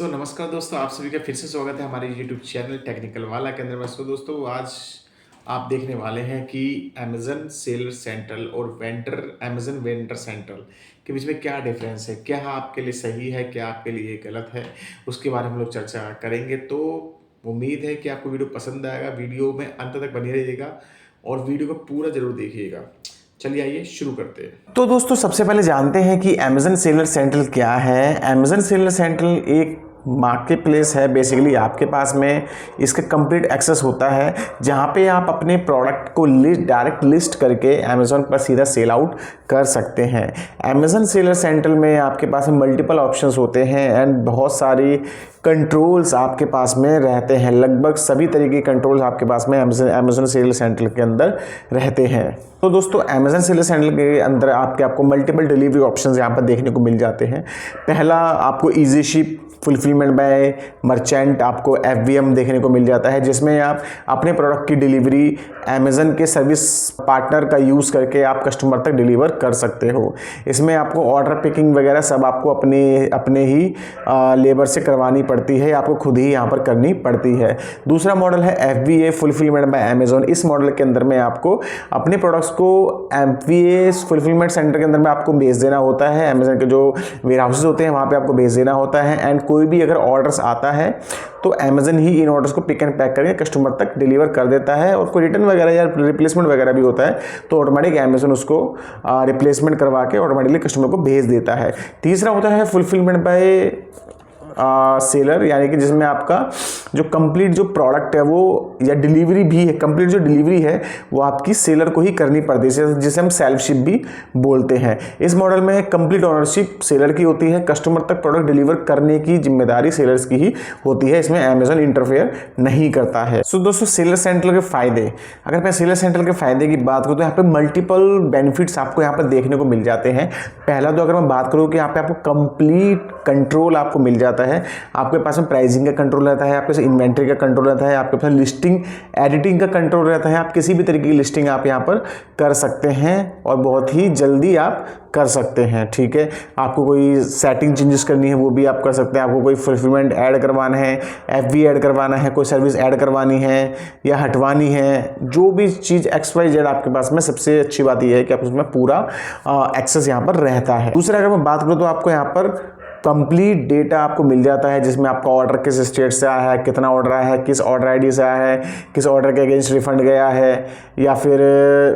तो नमस्कार दोस्तों, आप सभी का फिर से स्वागत है हमारे यूट्यूब चैनल टेक्निकल वाला के अंदर में। सो दोस्तों, आज आप देखने वाले हैं कि अमेज़न सेलर सेंट्रल और अमेज़न वेंडर सेंट्रल के बीच में क्या डिफरेंस है, क्या आपके लिए सही है, क्या आपके लिए गलत है, उसके बारे में हम लोग चर्चा करेंगे। तो उम्मीद है कि आपको वीडियो पसंद आएगा। वीडियो में अंत तक बने रहिएगा और वीडियो को पूरा ज़रूर देखिएगा। चलिए आइए शुरू करते हैं। तो दोस्तों सबसे पहले जानते हैं कि अमेज़न सेलर सेंट्रल क्या है। अमेज़न सेलर सेंट्रल एक मार्केट प्लेस है। बेसिकली आपके पास में इसका कंप्लीट एक्सेस होता है, जहाँ पे आप अपने प्रोडक्ट को डायरेक्ट लिस्ट करके अमेज़न पर सीधा सेल आउट कर सकते हैं। अमेज़न सेलर सेंट्रल में आपके पास में मल्टीपल ऑप्शंस होते हैं एंड बहुत सारी कंट्रोल्स आपके पास में रहते हैं। लगभग सभी तरीके के कंट्रोल्स आपके पास में अमेज़न सेलर सेंट्रल के अंदर रहते हैं। तो दोस्तों अमेज़न सेलर सेंट्रल के अंदर आपको मल्टीपल डिलीवरी ऑप्शंस यहाँ पर देखने को मिल जाते हैं। पहला आपको easy ship fulfilment bye merchant, आपको FBM देखने को मिल जाता है, जिसमें आप अपने प्रोडक्ट की डिलीवरी अमेज़न के सर्विस पार्टनर का यूज़ करके आप कस्टमर तक डिलीवर कर सकते हो। इसमें आपको ऑर्डर पिकिंग वगैरह सब आपको अपने ही लेबर से करवानी पड़ती है, आपको खुद ही यहाँ पर करनी पड़ती है। दूसरा मॉडल है FBA फुलफिलमेंट बाय अमेज़न। इस मॉडल के अंदर में आपको अपने प्रोडक्ट्स को FBA फुलफिलमेंट सेंटर के अंदर में आपको भेज देना होता है। अमेज़न के जो वेयर हाउसेज होते हैं वहाँ पे आपको भेज देना होता है एंड कोई भी अगर ऑर्डर्स आता है तो अमेज़न ही इन ऑर्डर्स को पिक एंड पैक करके कस्टमर तक डिलीवर कर देता है। और कोई रिटर्न वगैरह या रिप्लेसमेंट वगैरह भी होता है तो ऑटोमेटिक अमेज़न उसको रिप्लेसमेंट करवा के ऑटोमेटिकली कस्टमर को भेज देता है। तीसरा होता है फुलफिलमेंट बाय सेलर, यानी कि जिसमें आपका जो कंप्लीट जो प्रोडक्ट है वो या डिलीवरी भी है, कंप्लीट जो डिलीवरी है वो आपकी सेलर को ही करनी पड़ती है, जिसे हम सेल्फ शिप भी बोलते हैं। इस मॉडल में कंप्लीट ओनरशिप सेलर की होती है, कस्टमर तक प्रोडक्ट डिलीवर करने की जिम्मेदारी सेलर्स की ही होती है। इसमें अमेज़न इंटरफेयर नहीं करता है। सो दोस्तों सेलर सेंट्रल के फायदे, अगर मैं सेलर सेंट्रल के फायदे की बात करूँ तो यहाँ पे मल्टीपल बेनिफिट्स आपको यहाँ पर देखने को मिल जाते हैं। पहला तो अगर मैं बात करूँ कि यहाँ पे आपको कंप्लीट कंट्रोल आपको मिल जाता है। आपके पास में प्राइसिंग का कंट्रोल रहता है, आपके पास इन्वेंट्री का कंट्रोल रहता है, आपके पास लिस्टिंग एडिटिंग का कंट्रोल रहता है। आप किसी भी तरीके की लिस्टिंग आप यहाँ पर कर सकते हैं और बहुत ही जल्दी आप कर सकते हैं। ठीक है, आपको कोई सेटिंग चेंजेस करनी है वो भी आप कर सकते हैं। आपको कोई फुलफिलमेंट ऐड करवाना है, FB ऐड करवाना है, कोई सर्विस ऐड करवानी है या हटवानी है, जो भी चीज़ XYZ आपके पास में, सबसे अच्छी बात यह है कि आप उसमें पूरा एक्सेस यहाँ पर रहता है। दूसरा अगर मैं बात करूँ तो आपको यहाँ पर कंप्लीट डेटा आपको मिल जाता है, जिसमें आपका ऑर्डर किस स्टेट से आया है, कितना ऑर्डर आया है, किस ऑर्डर ID से आया है, किस ऑर्डर के अगेंस्ट रिफंड गया है, या फिर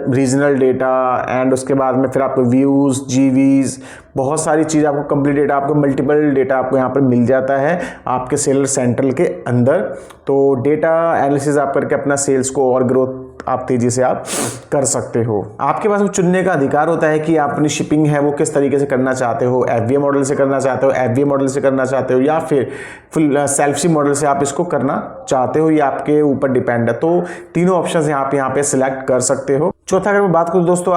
रीजनल डेटा एंड उसके बाद में फिर आपको व्यूज़, GVs, बहुत सारी चीज़ आपको कंप्लीट डेटा, आपको मल्टीपल डेटा आपको यहाँ पर मिल जाता है आपके सेलर सेंट्रल के अंदर। तो डेटा एनालिसिस आप करके अपना सेल्स को और ग्रोथ आप तेजी से आप कर सकते हो। आपके पास चुनने का अधिकार होता है कि आप अपनी शिपिंग है वो किस तरीके से करना चाहते हो। FBA मॉडल से करना चाहते हो, FBA मॉडल से करना चाहते हो, या फिर फुल सेल्फ शिप मॉडल से आप इसको करना चाहते हो, ये आपके ऊपर डिपेंड है। तो तीनों ऑप्शंस यहाँ पे सिलेक्ट कर सकते हो। चौथा अगर मैं बात करूँ दोस्तों,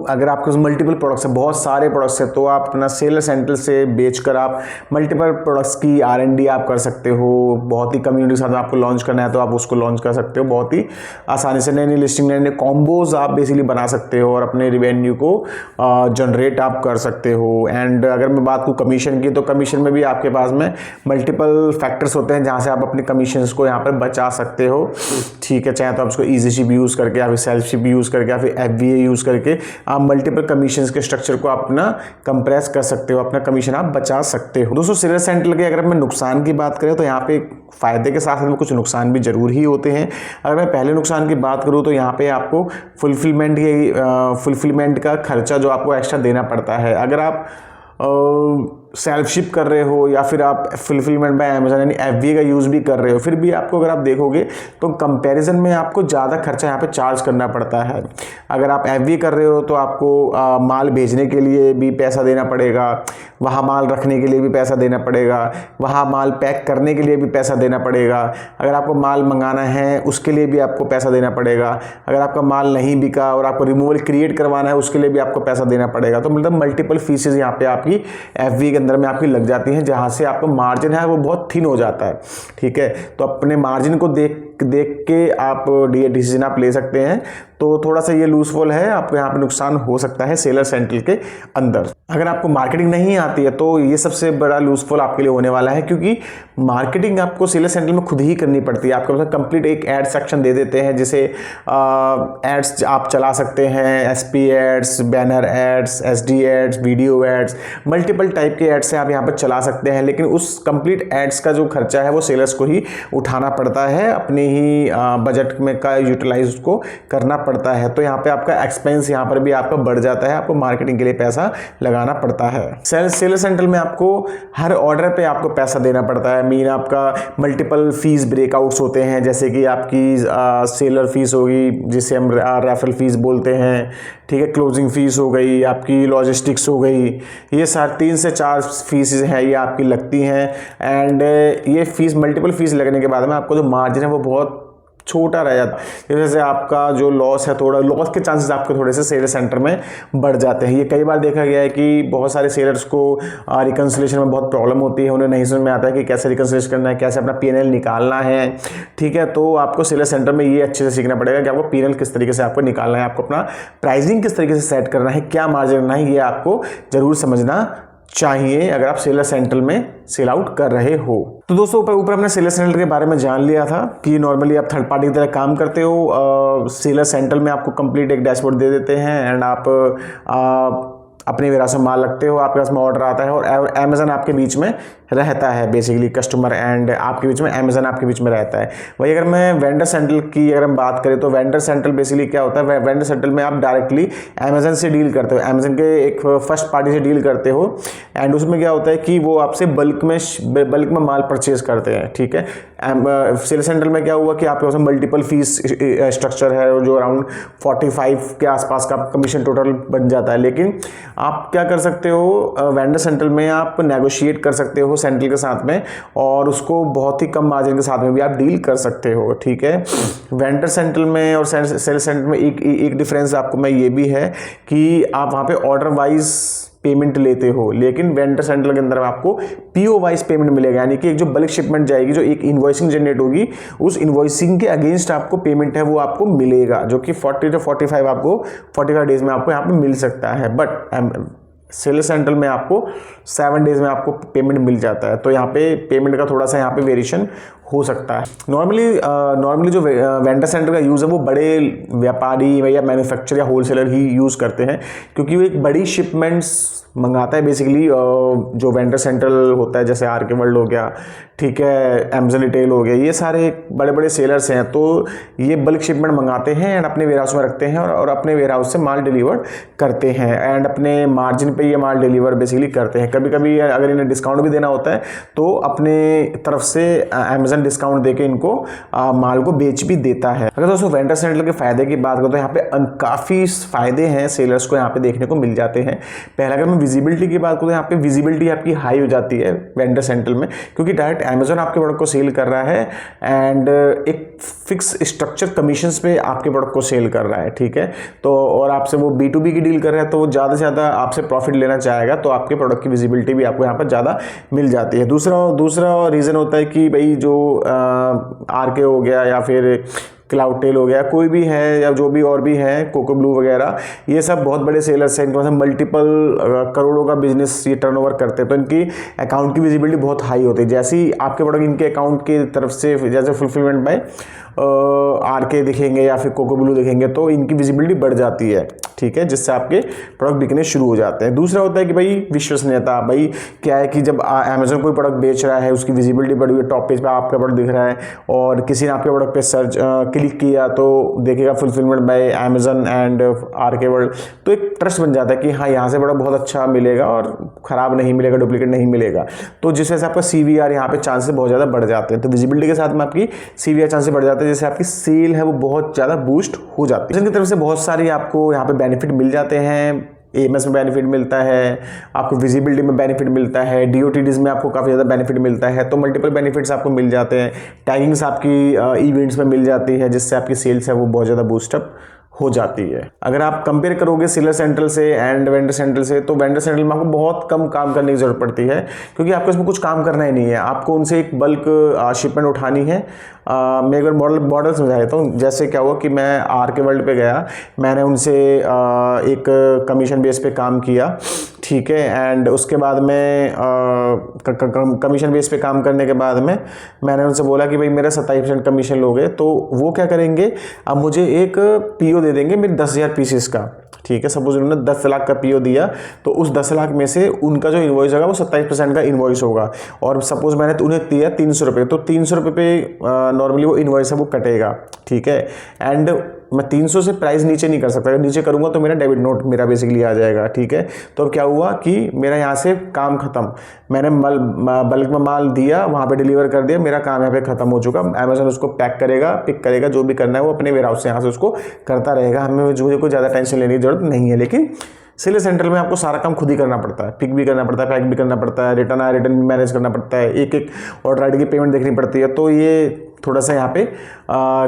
अगर आपके मल्टीपल प्रोडक्ट्स है, बहुत सारे प्रोडक्ट्स है, तो आप अपना सेलर सेंट्रल से बेचकर आप मल्टीपल प्रोडक्ट्स की R&D आप कर सकते हो। बहुत ही कम्युनिटी के साथ आपको लॉन्च करना है तो आप उसको लॉन्च कर सकते हो बहुत ही आसानी से। नई नई लिस्टिंग, नए नए कॉम्बोज आप बेसिकली बना सकते हो और अपने रिवेन्यू को जनरेट आप कर सकते हो। एंड अगर मैं बात करूँ कमीशन की, तो कमीशन में भी आपके पास में मल्टीपल फैक्टर्स होते हैं जहाँ से आप अपने कमीशन को यहाँ पर बचा सकते हो। ठीक है, चाहे तो आप उसको ईजी शिप यूज़ करके या फिर सेल्फ शिप यूज़ करके या फिर FBA यूज़ करके आप मल्टीपल कमीशन के स्ट्रक्चर को अपना कंप्रेस कर सकते हो, अपना कमीशन आप बचा सकते हो। दोस्तों सेलर सेंट्रल के अगर मैं नुकसान की बात करें तो यहाँ पे फायदे के साथ में कुछ नुकसान भी जरूर ही होते हैं। अगर मैं पहले नुकसान की बात करूँ तो यहाँ पे आपको फुलफिलमेंट का खर्चा जो आपको एक्स्ट्रा देना पड़ता है। अगर आप सेल्फ शिप कर रहे हो या फिर आप फुलफिलमेंट बाय अमेज़न यानी FBA का यूज़ भी कर रहे हो, फिर भी आपको अगर आप देखोगे तो कंपैरिजन में आपको ज़्यादा खर्चा यहाँ पे चार्ज करना पड़ता है। अगर आप FBA कर रहे हो तो आपको माल भेजने के लिए भी पैसा देना पड़ेगा, वहाँ माल रखने के लिए भी पैसा देना पड़ेगा, वहाँ माल पैक करने के लिए भी पैसा देना पड़ेगा, अगर आपको माल मंगाना है उसके लिए भी आपको पैसा देना पड़ेगा, अगर आपका माल नहीं बिका और आपको रिमूवल क्रिएट करवाना है उसके लिए भी आपको पैसा देना पड़ेगा। तो मतलब मल्टीपल फीसेज यहाँ पे आपकी FBA अंदर में आपकी लग जाती हैं, जहां से आपका मार्जिन है वो बहुत थिन हो जाता है। ठीक है, तो अपने मार्जिन को देख के आप डिसीजन आप ले सकते हैं। तो थोड़ा सा ये लूजफॉल है, आपको यहाँ पे नुकसान हो सकता है सेलर सेंट्रल के अंदर। अगर आपको मार्केटिंग नहीं आती है तो ये सबसे बड़ा लूजफॉल आपके लिए होने वाला है, क्योंकि मार्केटिंग आपको सेलर सेंट्रल में खुद ही करनी पड़ती है। आपके पास कंप्लीट एक एड सेक्शन दे देते हैं, जिसे एड्स आप चला सकते हैं, SP ads, banner ads, SD ads, video ads, multiple type के एड्स से आप यहाँ पर चला सकते हैं। लेकिन उस कंप्लीट एड्स का जो खर्चा है वो सेलर्स को ही उठाना पड़ता है, अपने ही बजट में का यूटिलाइज उसको करना पड़ता है। तो यहाँ पे आपका एक्सपेंस यहाँ पर भी आपका बढ़ जाता है, आपको मार्केटिंग के लिए पैसा लगाना पड़ता है। सेलर सेंट्रल में आपको हर ऑर्डर पे आपको पैसा देना पड़ता है। मीन आपका मल्टीपल फीस ब्रेकआउट्स होते हैं, जैसे कि आपकी सेलर फीस होगी जिसे हम रेफरल फीस बोलते हैं, ठीक है, क्लोजिंग फीस हो गई, आपकी लॉजिस्टिक्स हो गई, ये सारी 3 से 4 फीस हैं ये आपकी लगती हैं। एंड ये फीस मल्टीपल फीस लगने के बाद में आपको जो मार्जिन है वो बहुत छोटा रह जाता है। जैसे आपका जो लॉस है, थोड़ा लॉस के चांसेस आपके थोड़े से सेलर सेंटर में बढ़ जाते हैं। ये कई बार देखा गया है कि बहुत सारे सेलर्स को रिकन्सिलेशन में बहुत प्रॉब्लम होती है, उन्हें नहीं समझ में आता है कि कैसे रिकन्सिलेशन करना है, कैसे अपना PNL निकालना है, ठीक है। तो आपको सेलर सेंटर में ये अच्छे से सीखना पड़ेगा कि आपको PNL किस तरीके से आपको निकालना है, आपको अपना प्राइसिंग किस तरीके से सेट करना है, क्या मार्जिन करना है, ये आपको जरूर समझना चाहिए अगर आप सेलर सेंट्रल में सेल आउट कर रहे हो। तो दोस्तों ऊपर हमने सेलर सेंट्रल के बारे में जान लिया था कि नॉर्मली आप थर्ड पार्टी की तरह काम करते हो। सेलर सेंट्रल में आपको कंप्लीट एक डैशबोर्ड दे देते हैं एंड आप अपने वेयरहाउस में माल रखते हो, आपके पास में ऑर्डर आता है और अमेजन आपके बीच में रहता है, बेसिकली कस्टमर एंड आपके बीच में अमेजन आपके बीच में रहता है। वही अगर मैं वेंडर सेंट्रल की अगर हम बात करें तो वेंडर सेंट्रल बेसिकली क्या होता है, वेंडर सेंट्रल में आप डायरेक्टली अमेजन से डील करते हो, अमेजन के एक फर्स्ट पार्टी से डील करते हो एंड उसमें क्या होता है कि वो आपसे बल्क में माल परचेज करते हैं, ठीक है। सेल सेंट्रल में क्या हुआ कि आपके पास मल्टीपल फीस स्ट्रक्चर है जो अराउंड 45 के आसपास का कमीशन टोटल बन जाता है। लेकिन आप क्या कर सकते हो, वेंडर सेंट्रल में आप नेगोशिएट कर सकते हो सेंट्रल के साथ में और उसको बहुत ही कम मार्जिन के साथ में भी आप डील कर सकते हो, ठीक है। वेंडर सेंट्रल में और सेल सेंट्रल में एक डिफरेंस आपको मैं ये भी है कि आप वहाँ पे ऑर्डर वाइज पेमेंट लेते हो, लेकिन वेंडर सेंट्रल के अंदर आपको PO वाइज पेमेंट मिलेगा, यानी कि एक जो बल्क शिपमेंट जाएगी, जो एक इन्वॉइसिंग जनरेट होगी, उस इन्वॉइसिंग के अगेंस्ट आपको पेमेंट है वो आपको मिलेगा, जो कि 40 से 45 आपको 45 डेज में आपको यहाँ पे मिल सकता है। बट सेलर सेंट्रल में आपको 7 डेज में आपको पेमेंट मिल जाता है। तो यहाँ पे पेमेंट का थोड़ा सा यहाँ पे वेरिएशन हो सकता है। नॉर्मली जो वेंडर सेंटर का यूज़ है वो बड़े व्यापारी या मैन्युफैक्चर या होलसेलर ही यूज़ करते हैं, क्योंकि वो एक बड़ी शिपमेंट्स मंगाता है बेसिकली। जो वेंडर सेंट्रल होता है जैसे RK वर्ल्ड हो गया, ठीक है, अमेजन रिटेल हो गया, ये सारे बड़े बड़े सेलर्स हैं, तो ये बल्क शिपमेंट मंगाते हैं एंड अपने वेयरहाउस में रखते हैं और अपने वेयरहाउस से माल डिलीवर करते हैं एंड अपने मार्जिन पे ये माल डिलीवर बेसिकली करते हैं। कभी कभी अगर इन्हें डिस्काउंट भी देना होता है तो अपने तरफ से अमेजन डिस्काउंट देके इनको माल को बेच भी देता है। अगर दोस्तों वेंडर सेंट्रल के फायदे की बात करें तो यहाँ पे काफ़ी फायदे हैं सेलर्स को यहाँ पे देखने को मिल जाते हैं। पहला अगर मैं विजिबिलिटी की बात करूँ तो यहाँ पे विजिबिलिटी आपकी हाई हो जाती है वेंडर सेंट्रल में, क्योंकि डायरेक्ट अमेजन आपके प्रोडक्ट को सेल कर रहा है एंड एक फिक्स स्ट्रक्चर कमीशंस पे आपके प्रोडक्ट को सेल कर रहा है, ठीक है। तो और आपसे वो B2B की डील कर रहा है तो वो ज़्यादा से ज़्यादा आपसे प्रॉफिट लेना चाहेगा, तो आपके प्रोडक्ट की विजिबिलिटी भी आपको यहाँ पर ज़्यादा मिल जाती है। दूसरा रीज़न होता है कि भाई जो RK हो गया या फिर क्लाउडटेल हो गया, कोई भी है या जो भी और भी है, कोको ब्लू वगैरह, ये सब बहुत बड़े सेलर्स हैं, इनके पास मल्टीपल करोड़ों का बिजनेस ये टर्नओवर करते हैं, तो इनकी अकाउंट की विजिबिलिटी बहुत हाई होती है। जैसे ही आपके प्रोडक्ट इनके अकाउंट की तरफ से जैसे फुलफिलमेंट बाय RK दिखेंगे या फिर कोको ब्लू दिखेंगे तो इनकी विजिबिलिटी बढ़ जाती है, ठीक है, जिससे आपके प्रोडक्ट बिकने शुरू हो जाते हैं। दूसरा होता है कि भाई विश्वसनीयता। भाई क्या है कि जब अमेजन कोई प्रोडक्ट बेच रहा है, उसकी विजिबिलिटी बढ़ी हुई है, टॉप पेज पे आपका प्रोडक्ट दिख रहा है और किसी ने आपके प्रोडक्ट पे सर्च क्लिक किया तो देखेगा fulfilment bye Amazon and RK world, तो एक ट्रस्ट बन जाता है कि हाँ यहाँ से प्रोडक्ट बहुत अच्छा मिलेगा और ख़राब नहीं मिलेगा, डुप्लीकेट नहीं मिलेगा, तो जिस वजह से आपका CVR यहाँ पे चांसेस बहुत ज़्यादा बढ़ जाते हैं। तो विजिबिलिटी के साथ में आपकी CVR चांसेस बढ़ जाते हैं, जैसे आपकी सेल है वो बहुत ज़्यादा बूस्ट हो जाती है। इनकी तरफ से बहुत सारी आपको यहाँ पे बेनिफिट मिल जाते हैं। AMS में बेनिफिट मिलता है, आपको विजिबिलिटी में बेनिफिट मिलता है, DOTDs में आपको काफ़ी ज़्यादा बेनिफिट मिलता है, तो मल्टीपल बेनिफिट्स आपको मिल जाते हैं। टैगिंग्स आपकी इवेंट्स में मिल जाती है, जिससे आपकी सेल्स है वो बहुत ज़्यादा बूस्टअप हो जाती है। अगर आप कंपेयर करोगे सेलर सेंट्रल से एंड वेंडर सेंट्रल से, तो वेंडर सेंट्रल में आपको बहुत कम काम करने की जरूरत पड़ती है, क्योंकि आपको इसमें कुछ काम करना ही नहीं है। आपको उनसे एक बल्क शिपमेंट उठानी है। मैं एक बार मॉडल समझा देता हूँ। जैसे क्या हुआ कि मैं आर के वर्ल्ड पे गया, मैंने उनसे एक कमीशन बेस पे काम किया, ठीक है। एंड उसके बाद में कमीशन बेस पे काम करने के बाद में मैंने उनसे बोला कि भाई मेरा 27% कमीशन लोगे, तो वो क्या करेंगे, अब मुझे एक पीओ दे देंगे मेरे 10,000 पीसेस का, ठीक है। सपोज उन्होंने 10 लाख का पीओ दिया, तो उस 10 लाख में से उनका जो इन्वॉइस होगा वो 27% का इन्वॉइस होगा। और सपोज मैंने उन्हें दिया 300 रुपये, तो 300 रुपये पे नॉर्मली वो इन्वॉइस है वो कटेगा, ठीक है। एंड मैं 300 से प्राइस नीचे नहीं कर सकता, अगर नीचे करूंगा तो मेरा डेबिट नोट मेरा बेसिकली आ जाएगा, ठीक है। तो अब क्या हुआ कि मेरा यहाँ से काम खत्म, मैंने बल्क में माल दिया, वहाँ पे डिलीवर कर दिया, मेरा काम यहाँ पे खत्म हो चुका। अमेजन उसको पैक करेगा, पिक करेगा, जो भी करना है वो अपने वेयर हाउस से यहाँ से उसको करता रहेगा। हमें मुझे कोई ज़्यादा टेंशन लेने की जरूरत नहीं है। लेकिन सेलर सेंट्रल में आपको सारा काम खुद ही करना पड़ता है, पिक भी करना पड़ता है, पैक भी करना पड़ता है, रिटर्न आया रिटर्न भी मैनेज करना पड़ता है, एक एक ऑर्डर आईडी की पेमेंट देखनी पड़ती है। तो ये थोड़ा सा यहाँ पे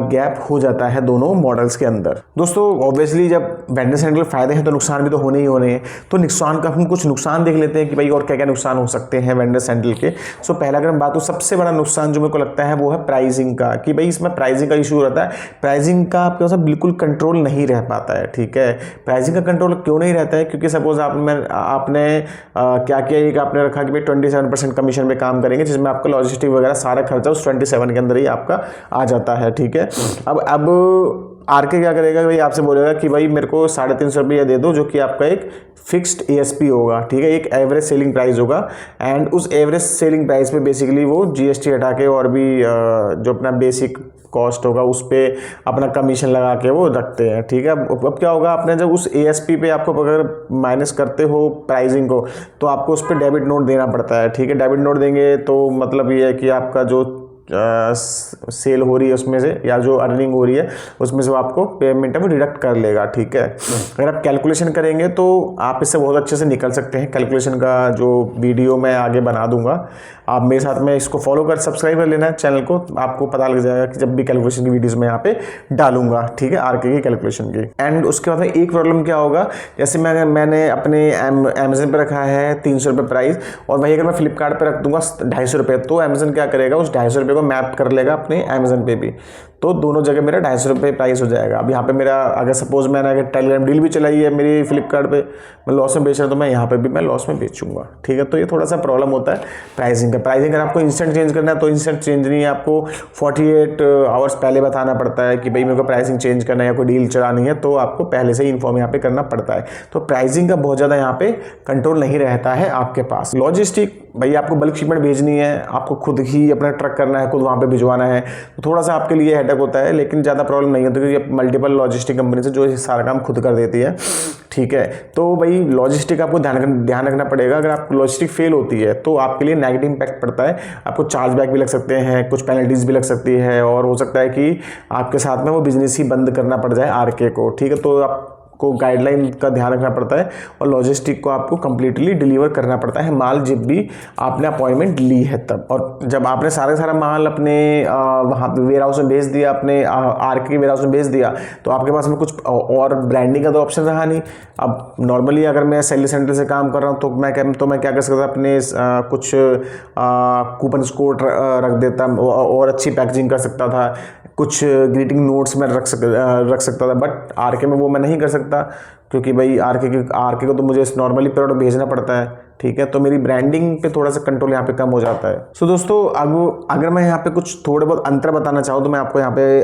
गैप हो जाता है दोनों मॉडल्स के अंदर। दोस्तों ऑब्वियसली जब वेंडर सेंट्रल फायदे हैं तो नुकसान भी तो होने ही होने हैं। तो नुकसान का हम कुछ नुकसान देख लेते हैं कि भाई और क्या क्या नुकसान हो सकते हैं वेंडर सेंट्रल के। सो पहला अगर हम बात, तो सबसे बड़ा नुकसान जो मेरे को लगता है वो है प्राइसिंग का, कि भाई इसमें प्राइसिंग का इशू रहता है। प्राइसिंग का आपके पास बिल्कुल कंट्रोल नहीं रह पाता है, ठीक है। प्राइसिंग का कंट्रोल क्यों नहीं रहता है, क्योंकि सपोज आपने क्या किया, एक आपने रखा कि भाई 27% कमीशन पे काम करेंगे, जिसमें आपका लॉजिस्टिक वगैरह सारा खर्चा उस 27 के अंदर ही आपका आ जाता है, ठीक है। अब आर के क्या करेगा, भाई आपसे बोलेगा कि भाई मेरे को 350 रुपये दे दो, जो कि आपका एक फिक्स्ड एएसपी होगा, ठीक है, एक एवरेज सेलिंग प्राइस होगा। एंड उस एवरेज सेलिंग प्राइस पे बेसिकली वो जीएसटी हटा के और भी जो अपना बेसिक कॉस्ट होगा उस पर अपना कमीशन लगा के वो रखते हैं, ठीक है। अब क्या होगा, आपने जब उस एएसपी पे आपको अगर माइनस करते हो प्राइसिंग को, तो आपको उस पर डेबिट नोट देना पड़ता है, ठीक है। डेबिट नोट देंगे तो मतलब ये है कि आपका जो सेल हो रही है उसमें से, या जो अर्निंग हो रही है उसमें से वो आपको पेमेंट है वो डिडक्ट कर लेगा, ठीक है। अगर आप कैलकुलेशन करेंगे तो आप इससे बहुत अच्छे से निकल सकते हैं। कैलकुलेशन का जो वीडियो मैं आगे बना दूंगा, आप मेरे साथ में इसको फॉलो कर सब्सक्राइब कर लेना है चैनल को, आपको पता लग जाएगा कि जब भी कैलकुलेशन की वीडियोस मैं यहाँ पे डालूंगा, ठीक है, आरके की कैलकुलेशन की। एंड उसके बाद में एक प्रॉब्लम क्या होगा, जैसे मैंने अपने अमेजन पे रखा है 300 रुपये प्राइस, और वही अगर मैं फ्लिपकार्ट पे रख दूंगा 250 रुपये, तो अमेजन क्या करेगा, उस 250 रुपये को मैप कर लेगा अपने अमेजन पे भी, तो दोनों जगह मेरा 250 रुपये प्राइस हो जाएगा। अब यहाँ पे मेरा अगर सपोज मैंने अगर टेलीग्राम डील भी चलाई है मेरी फ्लिपकार्ट पे, मैं लॉस में बेच रहा हूँ, तो मैं यहाँ पे भी मैं लॉस में बेचूंगा, ठीक है। तो ये थोड़ा सा प्रॉब्लम होता है प्राइसिंग का। प्राइसिंग अगर आपको इंस्टेंट चेंज करना है तो इंस्टेंट चेंज नहीं है, आपको 48 आवर्स पहले बताना पड़ता है कि भाई मेरे को प्राइसिंग चेंज करना है या कोई डील चलानी है, तो आपको पहले से ही इन्फॉर्म यहाँ पे करना पड़ता है। तो प्राइसिंग का बहुत ज़्यादा यहाँ पे कंट्रोल नहीं रहता है आपके पास। लॉजिस्टिक, भाई आपको बल्क शिपमेंट भेजनी है, आपको खुद ही अपना ट्रक करना है, खुद वहाँ पे भिजवाना है, तो थोड़ा सा आपके लिए हेडेक होता है, लेकिन ज़्यादा प्रॉब्लम नहीं होती क्योंकि मल्टीपल लॉजिस्टिक कंपनी से जो सारा काम खुद कर देती है, ठीक है। तो भाई लॉजिस्टिक आपको ध्यान रखना पड़ेगा। अगर आप लॉजिस्टिक फेल होती है तो आपके लिए नेगेटिव इंपैक्ट पड़ता है, आपको चार्जबैक भी लग सकते हैं, कुछ पेनल्टीज भी लग सकती है, और हो सकता है कि आपके साथ में वो बिजनेस ही बंद करना पड़ जाए आरके को, ठीक है। तो आप को गाइडलाइन का ध्यान रखना पड़ता है, और लॉजिस्टिक को आपको कंप्लीटली डिलीवर करना पड़ता है माल जब भी आपने अपॉइंटमेंट ली है तब। और जब आपने सारा माल अपने वहाँ पे वेयर हाउस में भेज दिया, अपने आरके के वेयर हाउस में भेज दिया, तो आपके पास में कुछ और ब्रांडिंग का तो ऑप्शन रहा नहीं। अब नॉर्मली अगर मैं सेलर सेंटर से काम कर रहा हूँ तो मैं क्या कर सकता, अपने कुछ कूपन कोड रख देता और अच्छी पैकेजिंग कर सकता था, कुछ ग्रीटिंग नोट्स में रख सकता था, बट आरके में वो मैं नहीं कर सकता, क्योंकि भाई आरके को तो मुझे नॉर्मली प्रोडक्ट भेजना पड़ता है, ठीक है। तो मेरी ब्रांडिंग पे थोड़ा सा कंट्रोल यहाँ पे कम हो जाता है। सो दोस्तों अब अगर मैं यहाँ पे कुछ थोड़े बहुत अंतर बताना चाहूँ तो मैं आपको यहाँ पे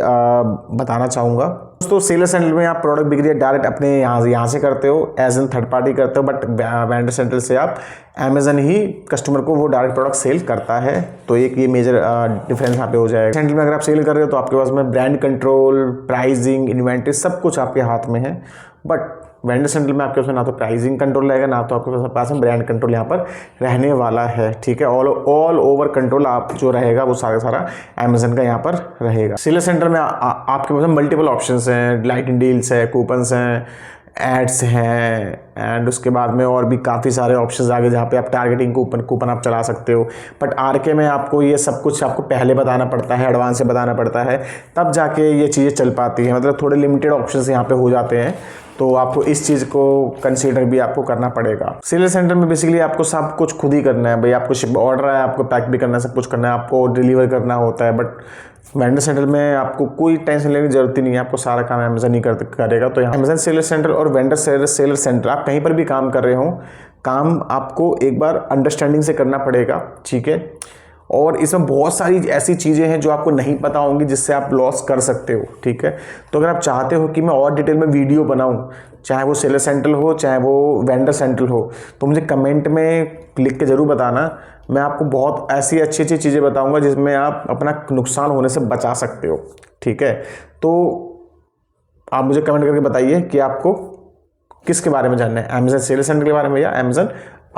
बताना चाहूँगा। दोस्तों सेलर सेंटर में आप प्रोडक्ट बिक्री डायरेक्ट अपने यहाँ से करते हो, एज एन थर्ड पार्टी करते हो, बट वेंडर सेंटर से आप अमेजन ही कस्टमर को वो डायरेक्ट प्रोडक्ट सेल करता है। तो एक ये मेजर डिफरेंस यहाँ पे हो जाएगा। सेंटर में अगर आप सेल कर रहे हो तो आपके पास में ब्रांड कंट्रोल, प्राइसिंग, इन्वेंट्री सब कुछ आपके हाथ में है, बट वेंडर सेंटर में आपके पास ना तो प्राइसिंग कंट्रोल रहेगा, ना तो आपके पास में ब्रांड कंट्रोल यहाँ पर रहने वाला है, ठीक है। ऑल ओवर कंट्रोल आप जो रहेगा वो सारा अमेजन का यहाँ पर रहेगा। सेलर सेंटर में आपके पास मल्टीपल ऑप्शंस हैं, लाइटिंग डील्स है, कूपन्स हैं, एड्स हैं, एंड उसके बाद में और भी काफ़ी सारे ऑप्शंस आ गए जहाँ पे आप टारगेटिंग कूपन आप चला सकते हो। बट आरके में आपको ये सब कुछ आपको पहले बताना पड़ता है, एडवांस से बताना पड़ता है, तब जाके ये चीज़ें चल पाती हैं। मतलब थोड़े लिमिटेड ऑप्शंस यहाँ पे हो जाते हैं, तो आपको इस चीज़ को कंसीडर भी आपको करना पड़ेगा। सेलर सेंटर में बेसिकली आपको सब कुछ खुद ही करना है भाई। आपको शिप ऑर्डर है, आपको पैक भी करना है, सब कुछ करना है, आपको डिलीवर करना होता है। बट वेंडर सेंटर में आपको कोई टेंशन लेने की जरूरत ही नहीं है, आपको सारा काम अमेजन ही करेगा। तो अमेजन सेलर सेंटर और वेंडर सेलर सेंटर, आप कहीं पर भी काम कर रहे हो, काम आपको एक बार अंडरस्टैंडिंग से करना पड़ेगा, ठीक है। और इसमें बहुत सारी ऐसी चीज़ें हैं जो आपको नहीं पता होंगी, जिससे आप लॉस कर सकते हो, ठीक है। तो अगर आप चाहते हो कि मैं और डिटेल में वीडियो बनाऊं, चाहे वो सेलर सेंट्रल हो चाहे वो वेंडर सेंट्रल हो, तो मुझे कमेंट में लिख के ज़रूर बताना। मैं आपको बहुत ऐसी अच्छी अच्छी चीज़ें बताऊंगा जिसमें आप अपना नुकसान होने से बचा सकते हो, ठीक है। तो आप मुझे कमेंट करके बताइए कि आपको किसके बारे में जानना है, अमेजन सेलर सेंटर के बारे में या अमेजन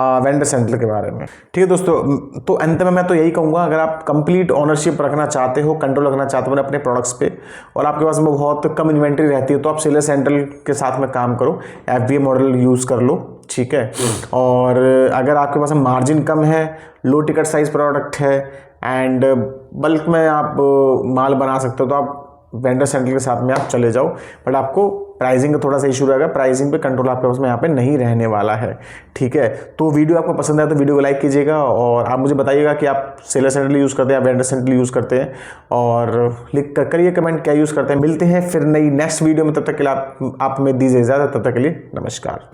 वेंडर सेंटर के बारे में, ठीक है दोस्तों। तो अंत में मैं तो यही कहूँगा, अगर आप कंप्लीट ओनरशिप रखना चाहते हो, कंट्रोल रखना चाहते हो अपने प्रोडक्ट्स पे, और आपके पास में बहुत कम इन्वेंट्री रहती है, तो आप सेलर सेंटर के साथ में काम करो, FBA मॉडल यूज़ कर लो, ठीक है। और अगर आपके पास मार्जिन कम है, लो टिकट साइज प्रोडक्ट है, एंड बल्क में आप माल बना सकते हो, तो आप वेंडर सेंटर के साथ में आप चले जाओ। बट आपको प्राइसिंग का थोड़ा सा इशू रहेगा, प्राइसिंग पे कंट्रोल आपके पास में यहाँ पे नहीं रहने वाला है, ठीक है। तो वीडियो आपको पसंद आया तो वीडियो को लाइक कीजिएगा, और आप मुझे बताइएगा कि आप सेलर सेंटर यूज़ करते हैं या वेंडर सेंटर यूज़ करते हैं, और लिख कर करिए कमेंट क्या यूज़ करते हैं। मिलते हैं फिर नई नेक्स्ट वीडियो में, तब तक के लिए आप हमें दीजिए इजाज़त, तब तक के लिए नमस्कार।